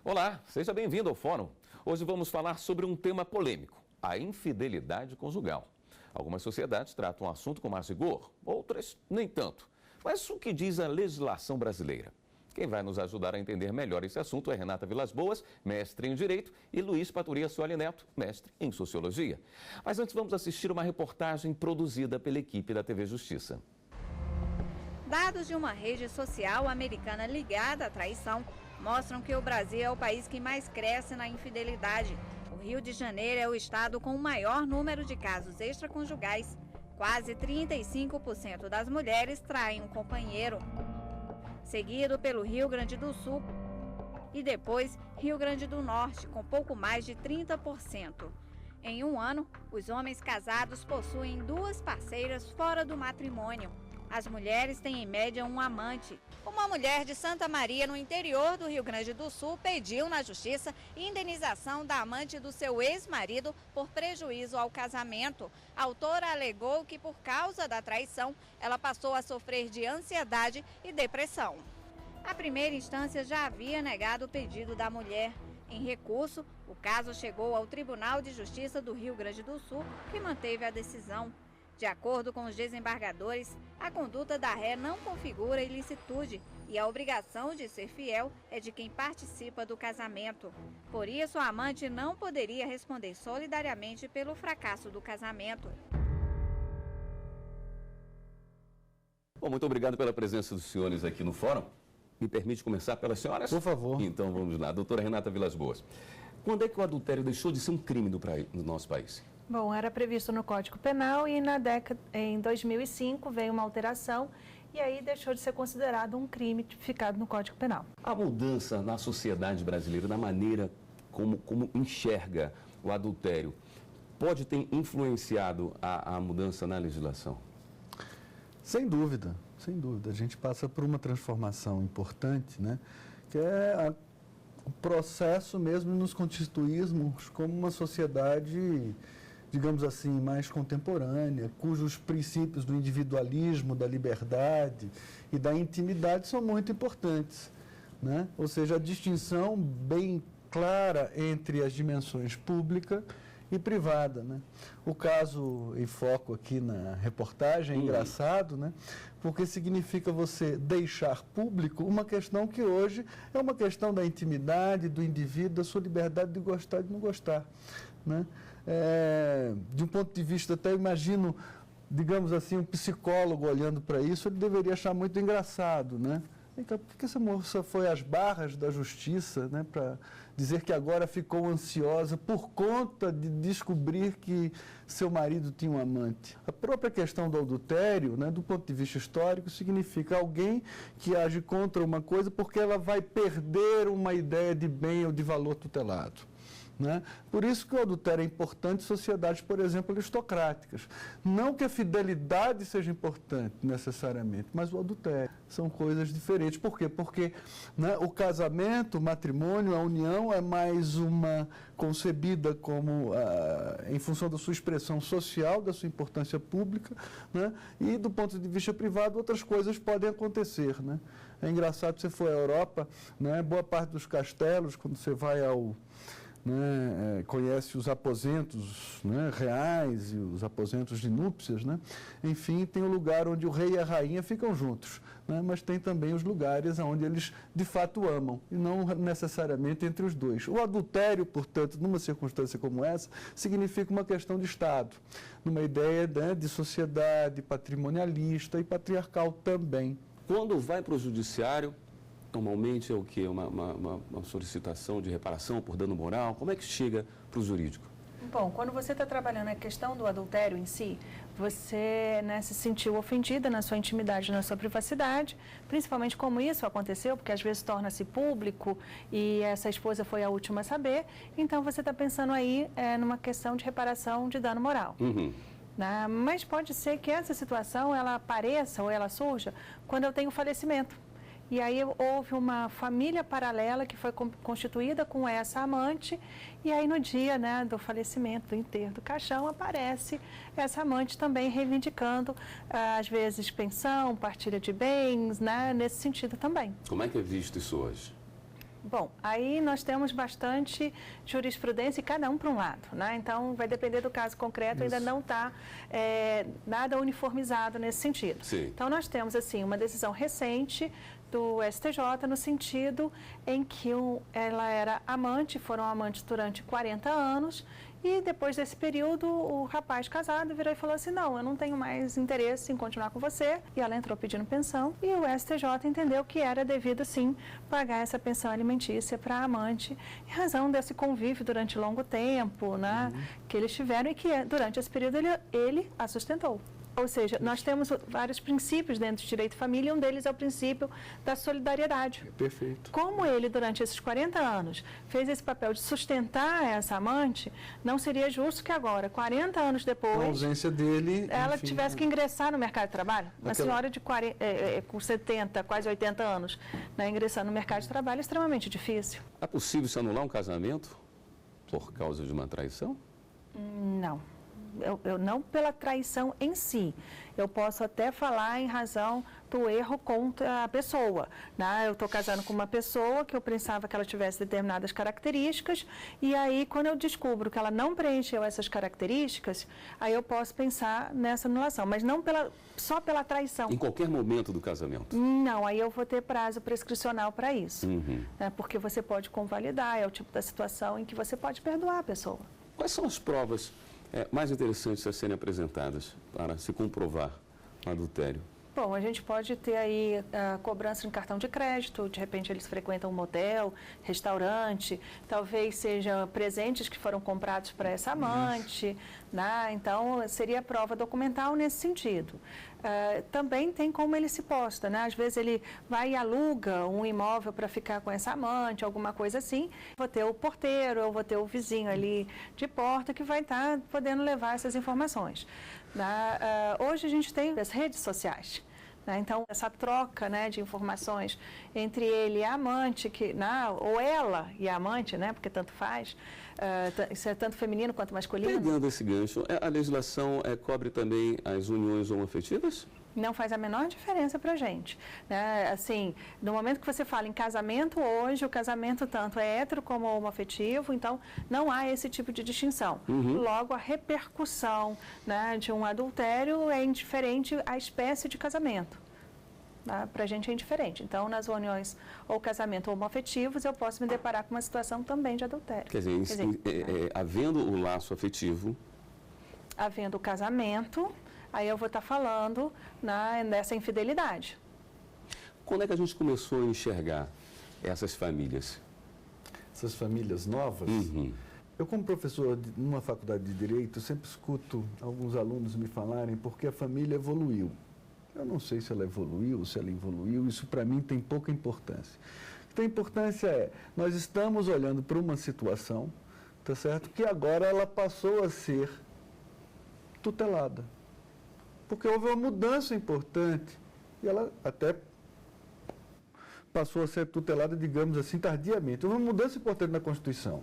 Olá, seja bem-vindo ao Fórum. Hoje vamos falar sobre um tema polêmico, a infidelidade conjugal. Algumas sociedades tratam o assunto com mais rigor, outras nem tanto. Mas o que diz a legislação brasileira? Quem vai nos ajudar a entender melhor esse assunto é Renata Vilas Boas, mestre em Direito, e Luiz Paturia Soares Neto, mestre em Sociologia. Mas antes vamos assistir uma reportagem produzida pela equipe da TV Justiça. Dados de uma rede social americana ligada à traição mostram que o Brasil é o país que mais cresce na infidelidade. O Rio de Janeiro é o estado com o maior número de casos extraconjugais. Quase 35% das mulheres traem um companheiro. Seguido pelo Rio Grande do Sul e depois Rio Grande do Norte, com pouco mais de 30%. Em um ano, os homens casados possuem 2 parceiras fora do matrimônio. As mulheres têm em média um amante. Uma mulher de Santa Maria, no interior do Rio Grande do Sul, pediu na justiça indenização da amante do seu ex-marido por prejuízo ao casamento. A autora alegou que, por causa da traição, ela passou a sofrer de ansiedade e depressão. A primeira instância já havia negado o pedido da mulher. Em recurso, o caso chegou ao Tribunal de Justiça do Rio Grande do Sul, que manteve a decisão. De acordo com os desembargadores, a conduta da ré não configura ilicitude e a obrigação de ser fiel é de quem participa do casamento. Por isso, a amante não poderia responder solidariamente pelo fracasso do casamento. Bom, muito obrigado pela presença dos senhores aqui no Fórum. Me permite começar pelas senhoras? Por favor. Então vamos lá. Doutora Renata Vilas Boas. Quando é que o adultério deixou de ser um crime no nosso país? Bom, era previsto no Código Penal e em 2005 veio uma alteração e aí deixou de ser considerado um crime tipificado no Código Penal. A mudança na sociedade brasileira, na maneira como enxerga o adultério, pode ter influenciado a mudança na legislação? Sem dúvida, sem dúvida. A gente passa por uma transformação importante, né? Que é o processo mesmo de nos constituirmos como uma sociedade, digamos assim, mais contemporânea, cujos princípios do individualismo, da liberdade e da intimidade são muito importantes, né? Ou seja, a distinção bem clara entre as dimensões pública e privada, né? O caso em foco aqui na reportagem é engraçado, né? Porque significa você deixar público uma questão que hoje é uma questão da intimidade, do indivíduo, da sua liberdade de gostar e de não gostar, né? De um ponto de vista, até imagino, digamos assim, um psicólogo olhando para isso, ele deveria achar muito engraçado, né? Então, por que essa moça foi às barras da justiça, né, para dizer que agora ficou ansiosa por conta de descobrir que seu marido tinha um amante? A própria questão do adultério, né, do ponto de vista histórico, significa alguém que age contra uma coisa porque ela vai perder uma ideia de bem ou de valor tutelado, né? Por isso que o adultério é importante em sociedades, por exemplo, aristocráticas. Não que a fidelidade seja importante necessariamente, mas o adultério. São coisas diferentes. Por quê? Porque, né, o casamento, o matrimônio, a união é mais uma concebida como, em função da sua expressão social, da sua importância pública, né? E do ponto de vista privado, outras coisas podem acontecer, né? É engraçado, você for à Europa, né, boa parte dos castelos, quando você vai conhece os aposentos, né, reais e os aposentos de núpcias, né? Enfim, tem um lugar onde o rei e a rainha ficam juntos, né? Mas tem também os lugares onde eles de fato amam, e não necessariamente entre os dois. O adultério, portanto, numa circunstância como essa, significa uma questão de Estado, numa ideia, né, de sociedade patrimonialista e patriarcal também. Quando vai para o judiciário, normalmente é o quê? Uma solicitação de reparação por dano moral? Como é que chega para o jurídico? Bom, quando você está trabalhando a questão do adultério em si, você, né, se sentiu ofendida na sua intimidade, na sua privacidade, principalmente como isso aconteceu, porque às vezes torna-se público e essa esposa foi a última a saber, então você está pensando aí numa questão de reparação de dano moral. Mas pode ser que essa situação ela apareça ou ela surja quando eu tenho falecimento. E aí houve uma família paralela que foi constituída com essa amante, e aí no dia, né, do falecimento, do enterro, do caixão, aparece essa amante também reivindicando, às vezes, pensão, partilha de bens, né, nesse sentido também. Como é que é visto isso hoje? Bom, aí nós temos bastante jurisprudência e cada um para um lado, né? Então, vai depender do caso concreto, ainda não está nada uniformizado nesse sentido. Sim. Então, nós temos, assim, uma decisão recente do STJ no sentido em que ela era amante, foram amantes durante 40 anos, e depois desse período o rapaz casado virou e falou assim, não, eu não tenho mais interesse em continuar com você, e ela entrou pedindo pensão, e o STJ entendeu que era devido sim pagar essa pensão alimentícia para a amante, em razão desse convívio durante longo tempo, né, que eles tiveram e que durante esse período ele a sustentou. Ou seja, nós temos vários princípios dentro do direito de família, e um deles é o princípio da solidariedade. Perfeito. Como ele, durante esses 40 anos, fez esse papel de sustentar essa amante, não seria justo que agora, 40 anos depois, A ausência dele, ela enfim, tivesse que ingressar no mercado de trabalho. Uma senhora de com 70, quase 80 anos, né, ingressando no mercado de trabalho é extremamente difícil. É possível se anular um casamento por causa de uma traição? Não. Eu não pela traição em si. Eu posso até falar em razão do erro contra a pessoa, né? Eu estou casando com uma pessoa que eu pensava que ela tivesse determinadas características, e aí quando eu descubro que ela não preencheu essas características, aí eu posso pensar nessa anulação, mas não só pela traição. Em qualquer momento do casamento? Não, aí eu vou ter prazo prescricional para isso, né? Porque você pode convalidar, é o tipo da situação em que você pode perdoar a pessoa. Quais são as provas mais interessantes a serem apresentadas para se comprovar o adultério? Bom, a gente pode ter aí a cobrança em cartão de crédito, de repente eles frequentam um motel, restaurante, talvez sejam presentes que foram comprados para essa amante, né? Então seria prova documental nesse sentido. Também tem como ele se posta, né? Às vezes ele vai e aluga um imóvel para ficar com essa amante, alguma coisa assim. Vou ter o porteiro, eu vou ter o vizinho ali de porta que vai estar podendo levar essas informações. Hoje a gente tem as redes sociais. Então, essa troca, né, de informações entre ele e a amante, ou ela e a amante, né, porque tanto faz, isso é tanto feminino quanto masculino. Pegando esse gancho, a legislação cobre também as uniões homoafetivas? Não faz a menor diferença para a gente, né? Assim, no momento que você fala em casamento hoje, o casamento tanto é hétero como homoafetivo, então não há esse tipo de distinção. Logo, a repercussão, né, de um adultério é indiferente à espécie de casamento. Para a gente é indiferente. Então, nas uniões ou casamento homoafetivos, eu posso me deparar com uma situação também de adultério. Quer dizer, havendo o laço afetivo... Havendo o casamento... Aí eu vou estar falando nessa infidelidade. Quando é que a gente começou a enxergar essas famílias? Essas famílias novas? Eu, como professor numa faculdade de Direito, sempre escuto alguns alunos me falarem porque a família evoluiu. Eu não sei se ela evoluiu, se ela evoluiu, isso para mim tem pouca importância. O que tem importância é, nós estamos olhando para uma situação, tá certo? Que agora ela passou a ser tutelada. Porque houve uma mudança importante e ela até passou a ser tutelada, digamos assim, tardiamente. Houve uma mudança importante na Constituição,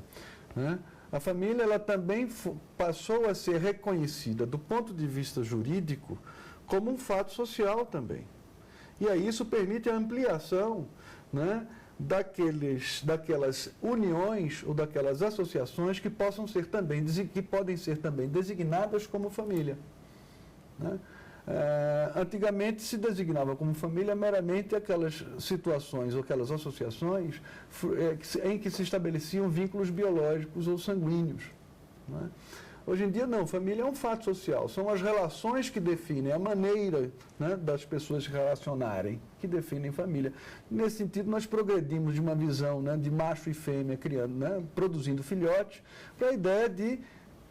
né? A família ela também passou a ser reconhecida do ponto de vista jurídico como um fato social também. E aí isso permite a ampliação, né, daquelas uniões ou daquelas associações que podem ser também designadas como família, né? Antigamente se designava como família meramente aquelas situações ou aquelas associações em que se estabeleciam vínculos biológicos ou sanguíneos, né? Hoje em dia não, família é um fato social, são as relações que definem, a maneira, né, das pessoas se relacionarem, que definem família. Nesse sentido, nós progredimos de uma visão, né, de macho e fêmea criando, né, produzindo filhotes, para a ideia de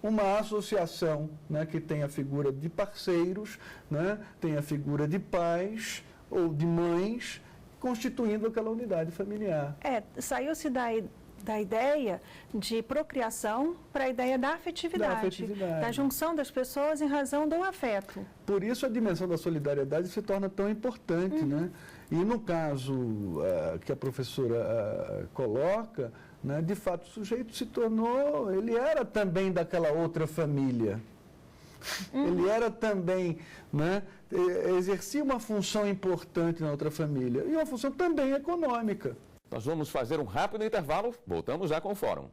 uma associação, né, que tem a figura de parceiros, né, tem a figura de pais ou de mães, constituindo aquela unidade familiar. Saiu-se da ideia de procriação para a ideia da afetividade, da junção das pessoas em razão do afeto. Por isso a dimensão da solidariedade se torna tão importante, né? E no caso que a professora coloca, né, de fato o sujeito se tornou, ele era também daquela outra família. Ele era também, né, exercia uma função importante na outra família, e uma função também econômica. Nós vamos fazer um rápido intervalo, voltamos já com o Fórum.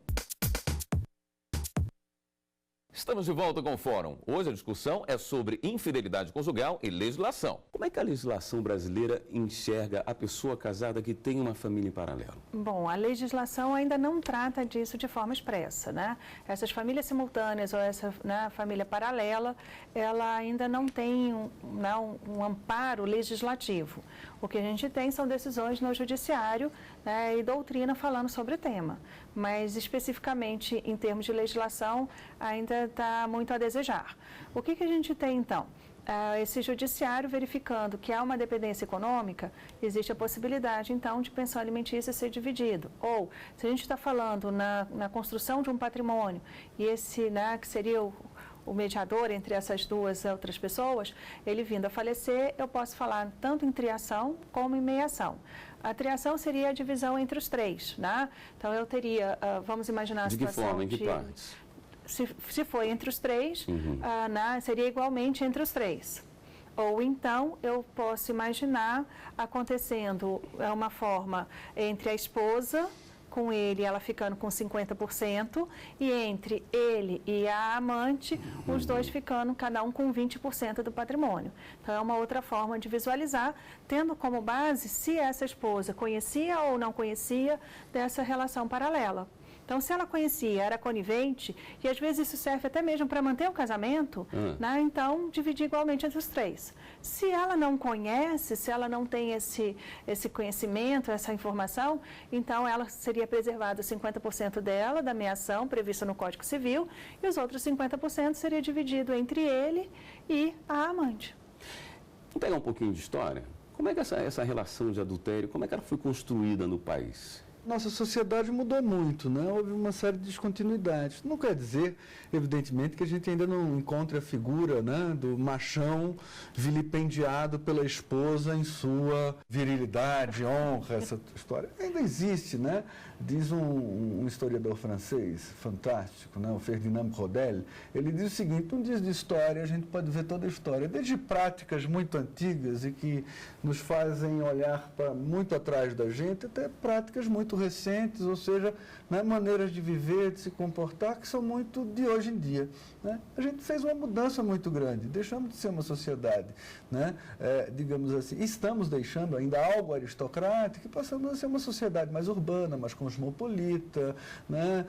Estamos de volta com o Fórum. Hoje a discussão é sobre infidelidade conjugal e legislação. Como é que a legislação brasileira enxerga a pessoa casada que tem uma família em paralelo? Bom, a legislação ainda não trata disso de forma expressa, né? Essas famílias simultâneas ou essa, né, família paralela, ela ainda não tem um amparo legislativo. O que a gente tem são decisões no judiciário, né, e doutrina falando sobre o tema. Mas especificamente em termos de legislação ainda está muito a desejar. O que a gente tem então? Esse judiciário verificando que há uma dependência econômica, existe a possibilidade, então, de pensão alimentícia ser dividido. Ou, se a gente está falando na construção de um patrimônio, e esse, né, que seria o mediador entre essas duas outras pessoas, ele vindo a falecer, eu posso falar tanto em triação como em meiação. A triação seria a divisão entre os três, né? Então, eu teria, vamos imaginar a situação de que forma, em que partes? Se for entre os três, seria igualmente entre os três. Ou então, eu posso imaginar acontecendo uma forma entre a esposa, com ele, ela ficando com 50%, e entre ele e a amante, os dois ficando, cada um com 20% do patrimônio. Então, é uma outra forma de visualizar, tendo como base se essa esposa conhecia ou não conhecia dessa relação paralela. Então, se ela conhecia, era conivente, e às vezes isso serve até mesmo para manter o casamento, né? Então, dividir igualmente entre os três. Se ela não conhece, se ela não tem esse conhecimento, essa informação, então ela seria preservada 50% dela, da meação prevista no Código Civil, e os outros 50% seria dividido entre ele e a amante. Vamos pegar um pouquinho de história? Como é que essa relação de adultério, como é que ela foi construída no país? Nossa sociedade mudou muito, né? Houve uma série de descontinuidades. Não quer dizer, evidentemente, que a gente ainda não encontre a figura, né, do machão vilipendiado pela esposa em sua virilidade, honra, essa história. Ainda existe, né? Diz um historiador francês fantástico, né, o Ferdinand Brodel, ele diz o seguinte: um dia de história, a gente pode ver toda a história, desde práticas muito antigas e que nos fazem olhar para muito atrás da gente, até práticas muito recentes, ou seja, né, maneiras de viver, de se comportar, que são muito de hoje em dia. Né? A gente fez uma mudança muito grande, deixamos de ser uma sociedade, né, digamos assim, estamos deixando ainda algo aristocrático e passamos a ser uma sociedade mais urbana, mais cosmopolita, né,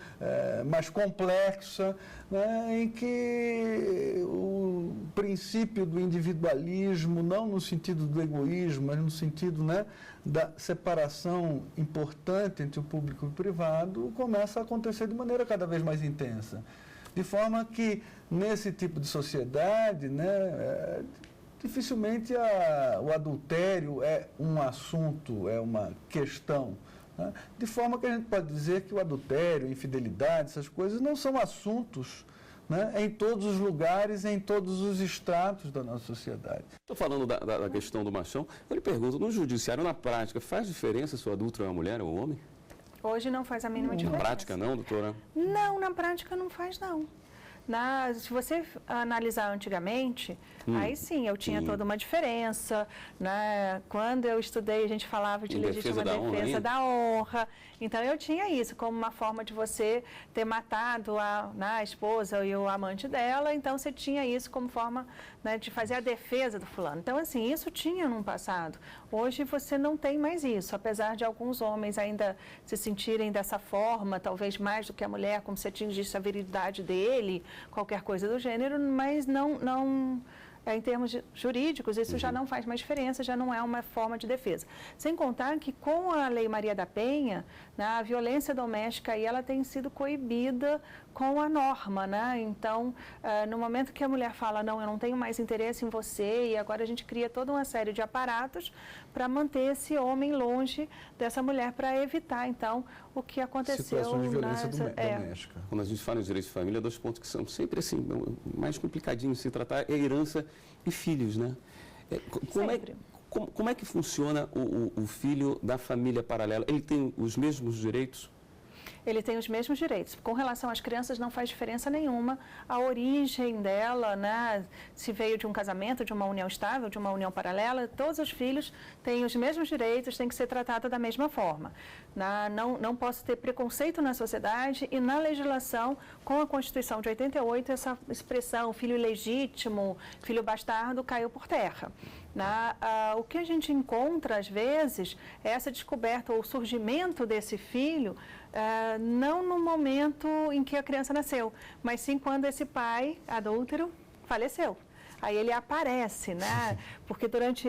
mais complexa, né, em que o princípio do individualismo, não no sentido do egoísmo, mas no sentido, né, da separação importante entre o público e o privado, começa a acontecer de maneira cada vez mais intensa. De forma que, nesse tipo de sociedade, né, dificilmente o adultério é um assunto, é uma questão. Né? De forma que a gente pode dizer que o adultério, a infidelidade, essas coisas não são assuntos, né, em todos os lugares, em todos os estratos da nossa sociedade. Estou falando da questão do machão. Eu lhe pergunto, no judiciário, na prática, faz diferença se o adulto é uma mulher ou um homem? Hoje não faz a mínima diferença. Na prática não, doutora? Não, na prática não faz não. Se você analisar antigamente, aí sim, eu tinha toda uma diferença. Né? Quando eu estudei, a gente falava de legítima defesa da honra. Então, eu tinha isso como uma forma de você ter matado a esposa e o amante dela. Então, você tinha isso como forma, né, de fazer a defesa do fulano. Então, assim, isso tinha no passado. Hoje, você não tem mais isso. Apesar de alguns homens ainda se sentirem dessa forma, talvez mais do que a mulher, como se atingisse a virilidade dele, qualquer coisa do gênero, mas não em termos jurídicos, isso já não faz mais diferença, já não é uma forma de defesa. Sem contar que com a Lei Maria da Penha, né, a violência doméstica aí, ela tem sido coibida com a norma, né? Então, no momento que a mulher fala, não, eu não tenho mais interesse em você, e agora a gente cria toda uma série de aparatos para manter esse homem longe dessa mulher, para evitar, então, o que aconteceu. Situação de violência doméstica. Quando a gente fala em direitos de família, dois pontos que são sempre assim, mais complicadinhos de se tratar, é herança e filhos, né? Como é que funciona o filho da família paralela? Ele tem os mesmos direitos? Ele tem os mesmos direitos. Com relação às crianças, não faz diferença nenhuma a origem dela, né? Se veio de um casamento, de uma união estável, de uma união paralela, todos os filhos têm os mesmos direitos, têm que ser tratados da mesma forma. Não posso ter preconceito na sociedade e na legislação, com a Constituição de 88, essa expressão filho ilegítimo, filho bastardo, caiu por terra. O que a gente encontra, às vezes, é essa descoberta ou surgimento desse filho, não no momento em que a criança nasceu, mas sim quando esse pai adúltero faleceu. Aí ele aparece, né? Porque durante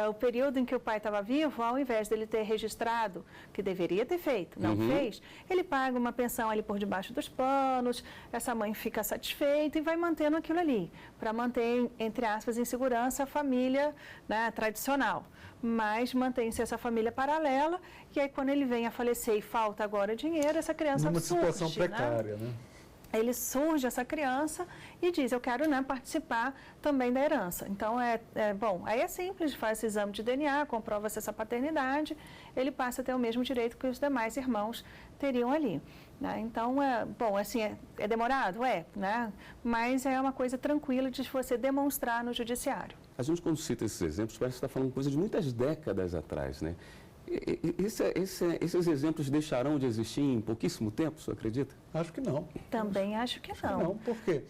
o período em que o pai estava vivo, ao invés dele ter registrado, que deveria ter feito, não fez, ele paga uma pensão ali por debaixo dos panos, essa mãe fica satisfeita e vai mantendo aquilo ali, para manter, entre aspas, em segurança a família, né, tradicional. Mas mantém-se essa família paralela, e aí quando ele vem a falecer e falta agora dinheiro, essa criança numa surge, situação precária, né? Ele surge, essa criança, e diz, eu quero, né, participar também da herança. Então, bom, aí é simples, faz esse exame de DNA, comprova-se essa paternidade, ele passa a ter o mesmo direito que os demais irmãos teriam ali. Né? Então, bom, assim, é demorado? Né? Mas é uma coisa tranquila de você demonstrar no judiciário. A gente, quando cita esses exemplos, parece que está falando coisa de muitas décadas atrás, né? Esses exemplos deixarão de existir em pouquíssimo tempo, você acredita? Acho que não. Também acho que não. Não, por quê?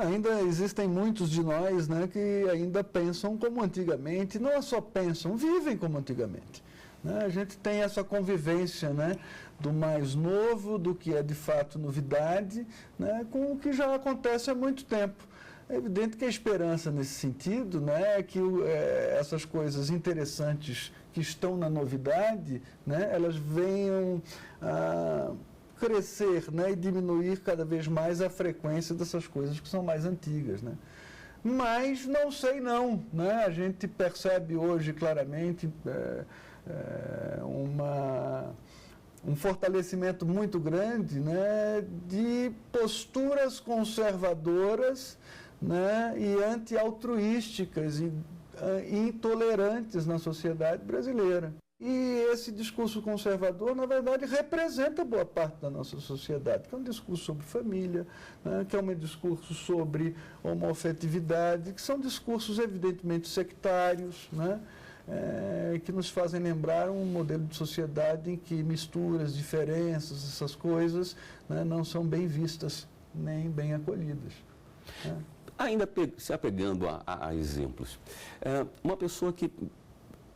Ainda existem muitos de nós, né, que ainda pensam como antigamente, não só pensam, vivem como antigamente. Né? A gente tem essa convivência, né, do mais novo, do que é de fato novidade, né, com o que já acontece há muito tempo. É evidente que a esperança nesse sentido, né, é que essas coisas interessantes que estão na novidade, né, elas venham a crescer, né, e diminuir cada vez mais a frequência dessas coisas que são mais antigas. Né. Mas não sei não, né, a gente percebe hoje claramente um fortalecimento muito grande, né, de posturas conservadoras, né, e anti-altruísticas e intolerantes na sociedade brasileira. E esse discurso conservador, na verdade, representa boa parte da nossa sociedade, que é um discurso sobre família, né, que é um discurso sobre homoafetividade, que são discursos evidentemente sectários, né, que nos fazem lembrar um modelo de sociedade em que misturas, diferenças, essas coisas, né, não são bem vistas, nem bem acolhidas. Né. Ainda se apegando a exemplos, uma pessoa que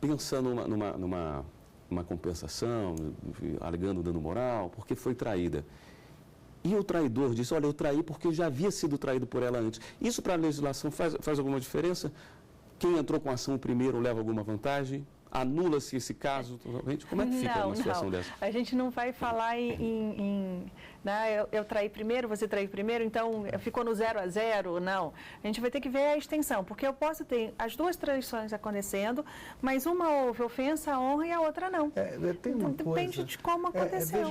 pensa numa compensação, alegando dano moral, porque foi traída, e o traidor diz, olha, eu traí porque eu já havia sido traído por ela antes. Isso para a legislação faz alguma diferença? Quem entrou com a ação primeiro leva alguma vantagem? Anula-se esse caso totalmente? Como é que fica uma situação dessa? A gente não vai falar né, eu traí primeiro, você traiu primeiro, então ficou no 0 a 0, não. A gente vai ter que ver a extensão, porque eu posso ter as duas traições acontecendo, mas uma houve ofensa à honra e a outra não. Tem uma Depende de como aconteceu.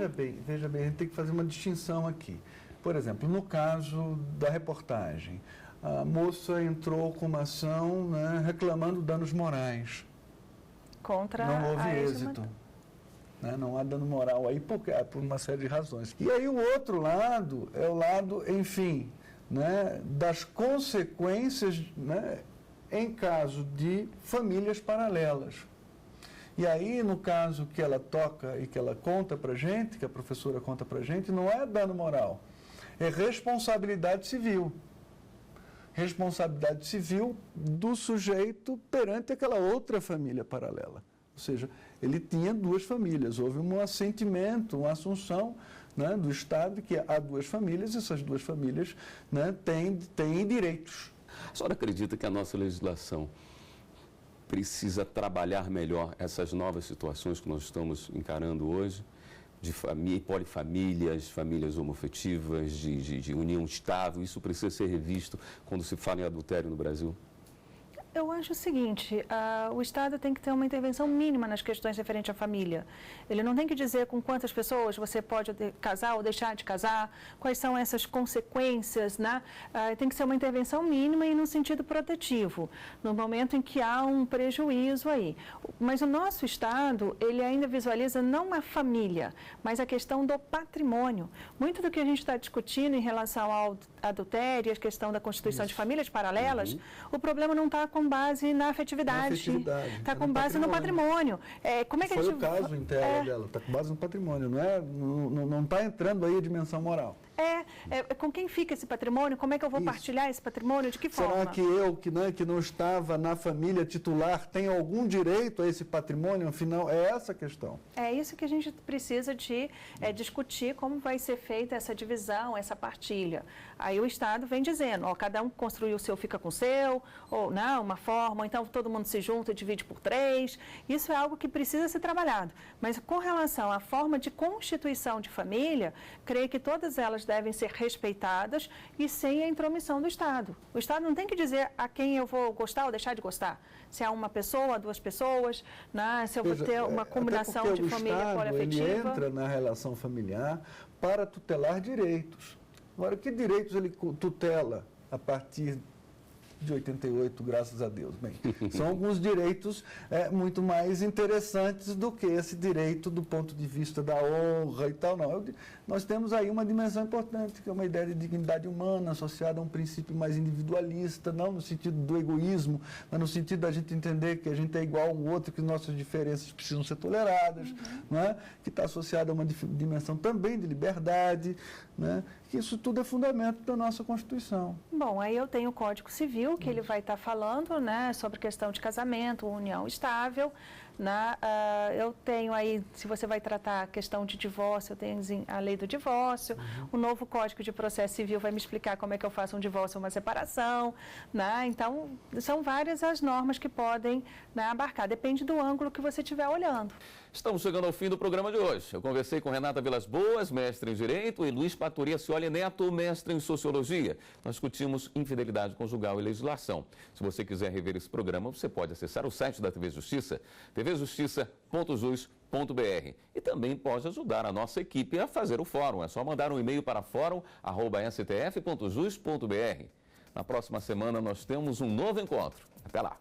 Veja bem, a gente tem que fazer uma distinção aqui. Por exemplo, no caso da reportagem, a moça entrou com uma ação, né, reclamando danos morais. Não houve êxito. Né? Não há dano moral aí por uma série de razões. E aí o outro lado é o lado, enfim, né, das consequências, né, em caso de famílias paralelas. E aí, no caso que ela toca e que ela conta para a gente, que a professora conta para a gente, não é dano moral, é responsabilidade civil. Responsabilidade civil do sujeito perante aquela outra família paralela. Ou seja, ele tinha duas famílias, houve um assentimento, uma assunção, né, do Estado que há duas famílias e essas duas famílias, né, têm direitos. A senhora acredita que a nossa legislação precisa trabalhar melhor essas novas situações que nós estamos encarando hoje? De polifamílias, famílias homoafetivas, de união estável, isso precisa ser revisto quando se fala em adultério no Brasil? Eu acho o seguinte, o Estado tem que ter uma intervenção mínima nas questões referentes à família. Ele não tem que dizer com quantas pessoas você pode casar ou deixar de casar, quais são essas consequências, né? Tem que ser uma intervenção mínima e no sentido protetivo, no momento em que há um prejuízo aí. Mas o nosso Estado, ele ainda visualiza não a família, mas a questão do patrimônio. Muito do que a gente está discutindo em relação ao adultério, a questão da constituição de famílias paralelas, o problema não está com base na afetividade, está com base no patrimônio. Como é que Foi o caso inteiro dela, está com base no patrimônio, não está entrando aí a dimensão moral. Com quem fica esse patrimônio? Como é que eu vou partilhar esse patrimônio? De que forma? Será que eu, que não estava na família titular, tenho algum direito a esse patrimônio? Afinal, é essa a questão. É isso que a gente precisa de discutir, como vai ser feita essa divisão, essa partilha. Aí o Estado vem dizendo, cada um construiu o seu, fica com o seu, ou não, uma forma, ou então todo mundo se junta e divide por 3. Isso é algo que precisa ser trabalhado. Mas com relação à forma de constituição de família, creio que todas elas devem ser respeitadas e sem a intromissão do Estado. O Estado não tem que dizer a quem eu vou gostar ou deixar de gostar. Se é uma pessoa, 2 pessoas, né? Se eu vou ter uma combinação de família poliafetiva. Ele entra na relação familiar para tutelar direitos. Agora, que direitos ele tutela a partir de 88, graças a Deus? Bem, são alguns direitos muito mais interessantes do que esse direito do ponto de vista da honra e tal. Não, nós temos aí uma dimensão importante, que é uma ideia de dignidade humana associada a um princípio mais individualista, não no sentido do egoísmo, mas no sentido da gente entender que a gente é igual ao outro, que nossas diferenças precisam ser toleradas, não é? Que está associada a uma dimensão também de liberdade, né? Que isso tudo é fundamento da nossa Constituição. Bom, aí eu tenho o Código Civil, que ele vai estar falando, né, sobre questão de casamento, união estável. Eu tenho aí, se você vai tratar a questão de divórcio, eu tenho a lei do divórcio, o novo Código de Processo Civil vai me explicar como é que eu faço um divórcio ou uma separação, né? Então, são várias as normas que podem, né, abarcar, depende do ângulo que você estiver olhando. Estamos chegando ao fim do programa de hoje. Eu conversei com Renata Vilas Boas, mestre em Direito, e Luiz Paturi Ascioli Neto, mestre em Sociologia. Nós discutimos infidelidade conjugal e legislação. Se você quiser rever esse programa, você pode acessar o site da TV Justiça, tvjustiça.jus.br. E também pode ajudar a nossa equipe a fazer o fórum. É só mandar um e-mail para fórum@stf.jus.br. Na próxima semana nós temos um novo encontro. Até lá!